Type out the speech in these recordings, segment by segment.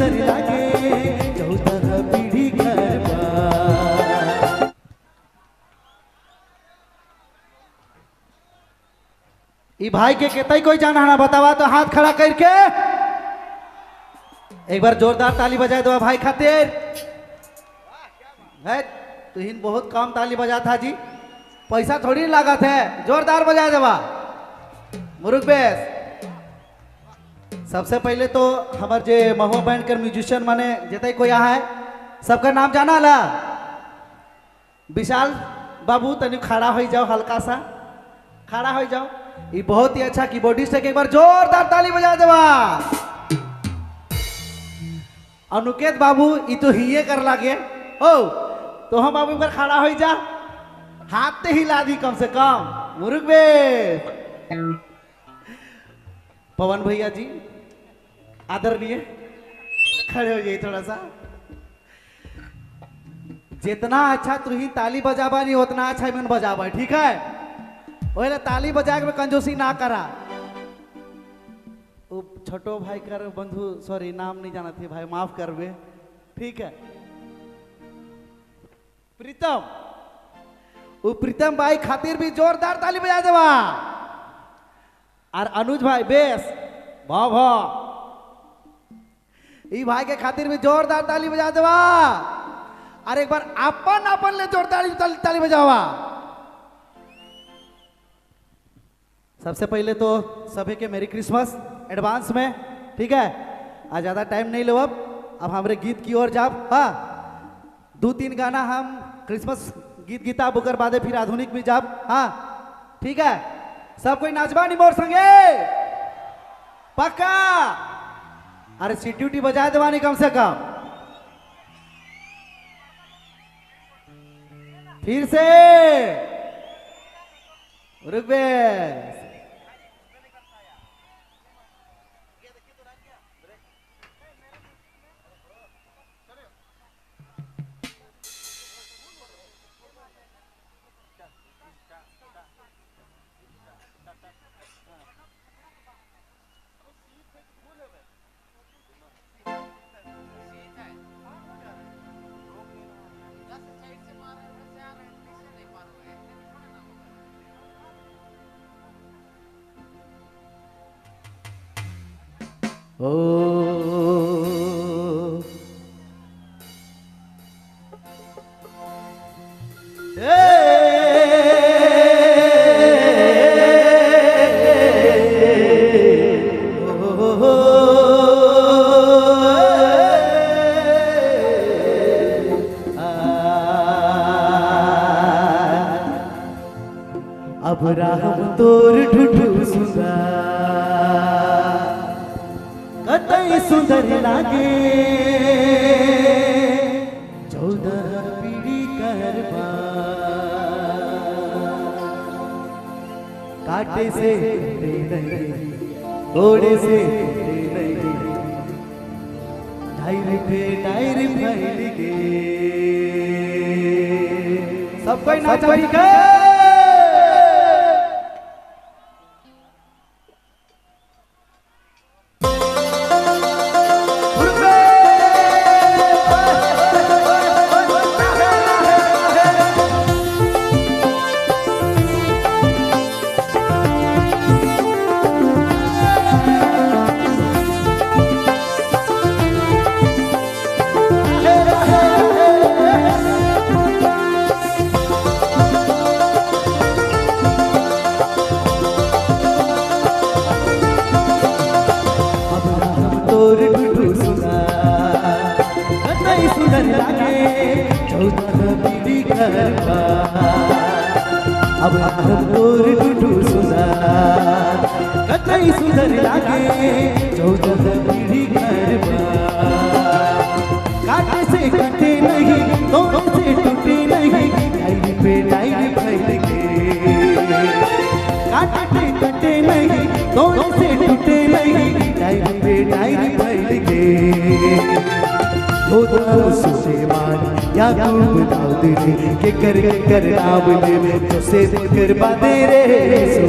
सुंदर लागे 14 पीढ़ी गरबा। ई भाई के केतई कोई जाना ना बतावा तो हाथ खड़ा करके एक बार जोरदार ताली बजाए दो भाई खातिर। है तुहिन बहुत कम ताली बजा था जी, पैसा थोड़ी लागत है, जोरदार बजा देवा मुरुक बेस। सबसे पहले तो हमारे जे महुआ बैंड कर म्यूजिशियन माने जितने कोई यहाँ है सबका नाम जाना ला। विशाल बाबू तनी खड़ा हो जाओ, हल्का सा खड़ा हो जाओ। ये बहुत ही अच्छा कीबोर्डिस्ट है, एक बार जोरदार ताली बजा देवा। अनुकेत बाबू ये तो हिये कर लागे हो तो हम बाबू पर खड़ा हो जा, हाथ ते हिला दी कम से कम मुरुक बे। पवन भैया जी आदरणीय खड़े हो जाइए थोड़ा सा। जितना अच्छा तुही ताली बजाबा नहीं उतना अच्छा मन बजाबा, ठीक है? वही ताली बजा के कंजूसी ना करा। वो छोटो भाई कर बंधु, सॉरी नाम नहीं जाना थे भाई, माफ कर बे, ठीक है? प्रीतम, वो प्रीतम भाई खातिर भी जोरदार ताली बजा देवा। और अनुज भाई बेस भाव भाव, ई भाई के खातिर भी जोरदार ताली बजा देवा। और एक बार अपन अपन ले जोरदार ताली बजावा। सबसे पहले तो सभी के मेरी क्रिसमस एडवांस में, ठीक है? आज ज्यादा टाइम नहीं लो, अब हमारे गीत की ओर जाब। हाँ 2-3 गाना हम क्रिसमस गीत गीता बुकर बादे फिर आधुनिक भी जाब। हाँ ठीक है, सब कोई नाचबा नहीं मोर संगे पक्का। अरे सीटी उटी बजा देवानी कम से कम। फिर से रुक बे। ओ अब राम तोर ढूढू सुंदर कतई सुंदर लागे 14 पीढ़ी करबा। काटे से नहीं थोड़े से नहीं, डायरी पे डायरी फैल के सब कोई नाच के। अब हम तोर ढूढू सुना कतई सुंदर लागे 14 पीढ़ी करबा। काटे से कटे नहीं तोड़ से टूटे नहीं, डायरी पे डायरी फैल के। काटे से कटे नहीं तोड़ से टूटे नहीं, डायरी पे डायरी फैल के। याकूब दाऊद ने के कर नाम ले तुसे कर बादे रे सो।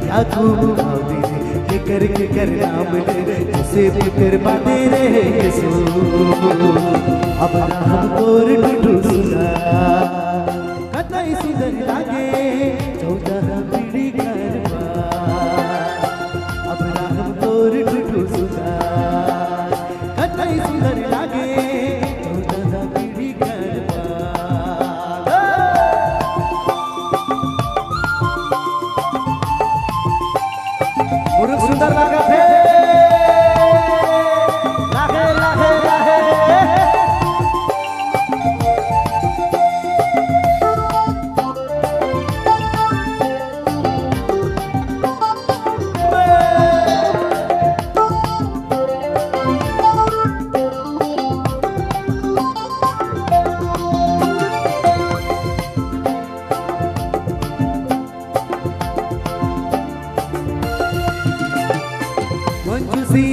याकूब दाऊद ने के कर नाम ले उसे फिक्र बाते रहे यीशु अब हम तोर टूटू सुना कतई सुंदर लागे 14 पीढ़ी करवा अब हम तोर टूटू सुना कतई सुंदर लागे 14 पीढ़ी करवा मुरुख सुंदर लागा थे लागे लागे लागे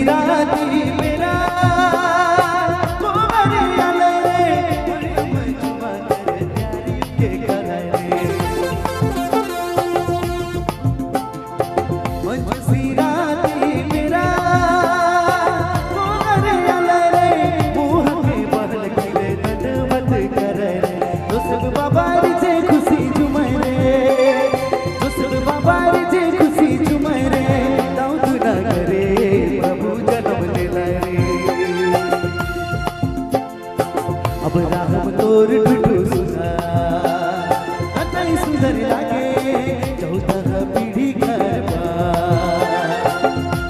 मेरा तुम्हारी अलरे मंजुमा कर प्यारी के करे मंजुसीराती मेरा तुम्हारी अलरे मुँह के बदल के दंडवत करे दुसब बाबारी से खुशी झुमरे दुसब बाबारी से खुशी झुमरे दाऊद ना करे अब राम तोर टूटू सुना कतई सुंदर लागे 14 पीढ़ी करवा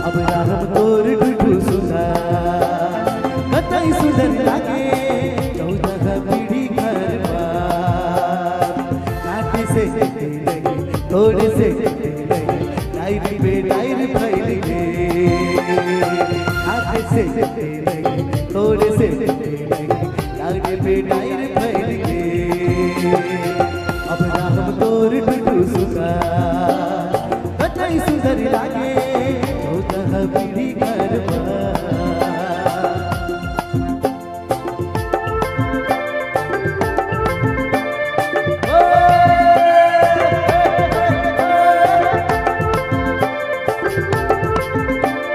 अब राम तोर टूटू सुना कतई सुंदर लागे 14 पीढ़ी करवा काटे से नहीं थोड़े से नहीं डायरी पे डायरी फैल गए काटे से नहीं थोड़े से डायर फैल गए अब राम तोर टूटू सुना कतई सुंदर लागे 14 पीढ़ी करवा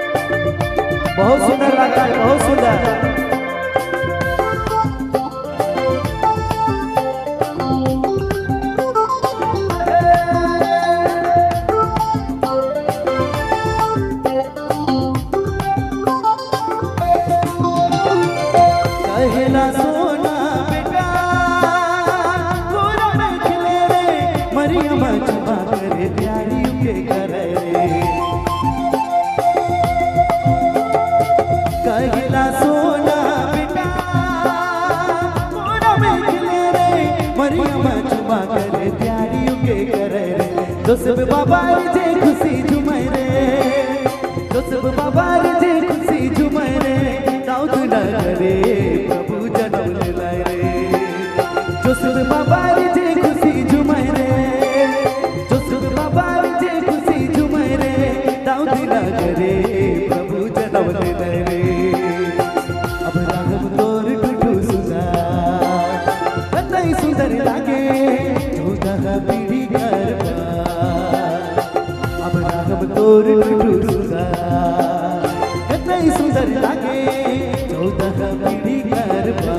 बहुत सुंदर लगा है बहुत सुंदर सोना बेटा गोरा में खिले रे मरियम चुमा करे प्यारी के करे कहला सोना बेटा गोरा में खिले रे मरियम चुमा करे प्यारी के करे दोस्त बाबा जे खुशी झुमरे दोस्त बाबा जे खुशी झुमरे दाऊद ना करे जोसुर बाबारी जे खुशी झुमरे जोसुर बाबारी जे खुशी झुमरे दाऊद ना करे प्रभु जन्म ले रे अब राम तोर टूटू सुना कतई सुंदर लागे 14 पीढ़ी करवा अब राम तोर टूटू सुना कतई सुंदर लागे 14 पीढ़ी करवा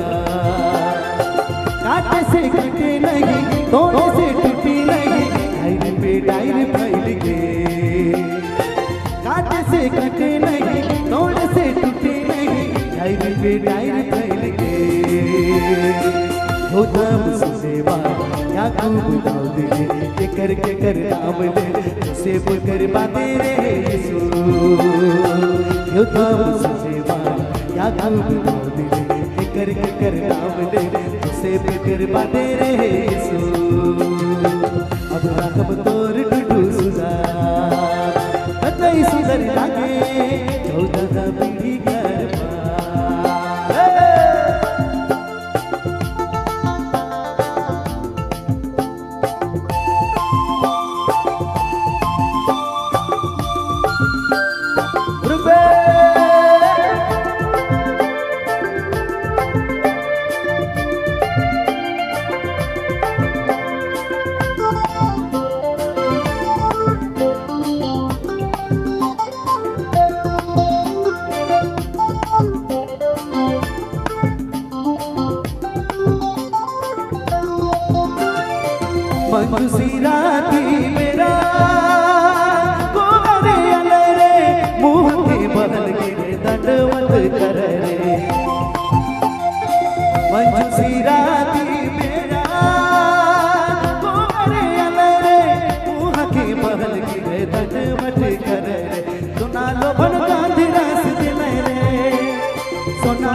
काटे से कटे नहीं तोड़े से टूटी नहीं डायरी पे डायरी फैल गए काटे से कटे नहीं तोड़े से टूटी नहीं डायरी पे डायरी फैल गए होता मुझसे याकूब दाऊद ने के कर नाम ले उसे पुकार बाते रहे यीशु होता मुझसे याकूब दाऊद ने के कर नाम ले से फिक्र बाते रहे यीशु अब राम तोर टूटू सुना कतई सुंदर लागे 14 पीढ़ी करवा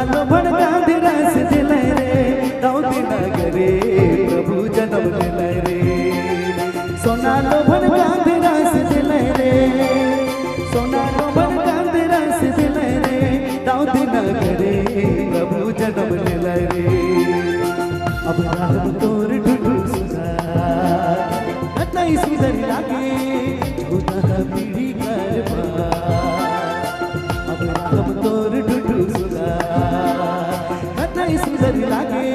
सोनालो भड़कांदी रस दिले रे दाऊदी नगरे प्रभु जन्म दिले रे सोनालो भड़कांदी रस दिले रे सोनालो भड़कांदी रस दिले रे दाऊदी नगरे प्रभु जन्म दिले रे अब राम तोर ढूंढू सुना नहीं सुधर लागे उतना पीढ़ी करवा अब राम तोर ढूंढू सुना नहीं सुधर लागे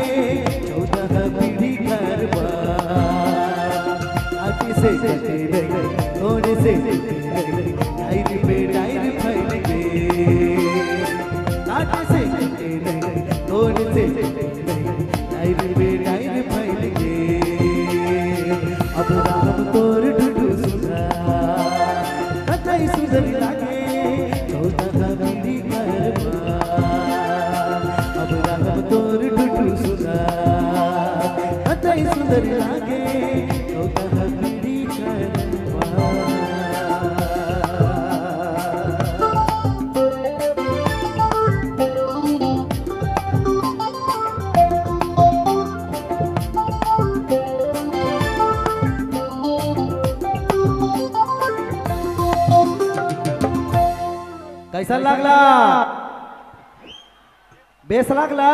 उतना पीढ़ी करवा आगे से चले गए थोड़े से डायरी पे डायरी फैल गए आगे से चले गए थोड़े से डायरी पे डायरी फैल गए अब राम तोर ढूंढू सुना नहीं सुधर लागे चौदह पीढ़ी करवा अब राम तोर ढूंढू सुना नहीं सुधर लागे चौदह पीढ़ी करवा कैसा लागला बेस लागला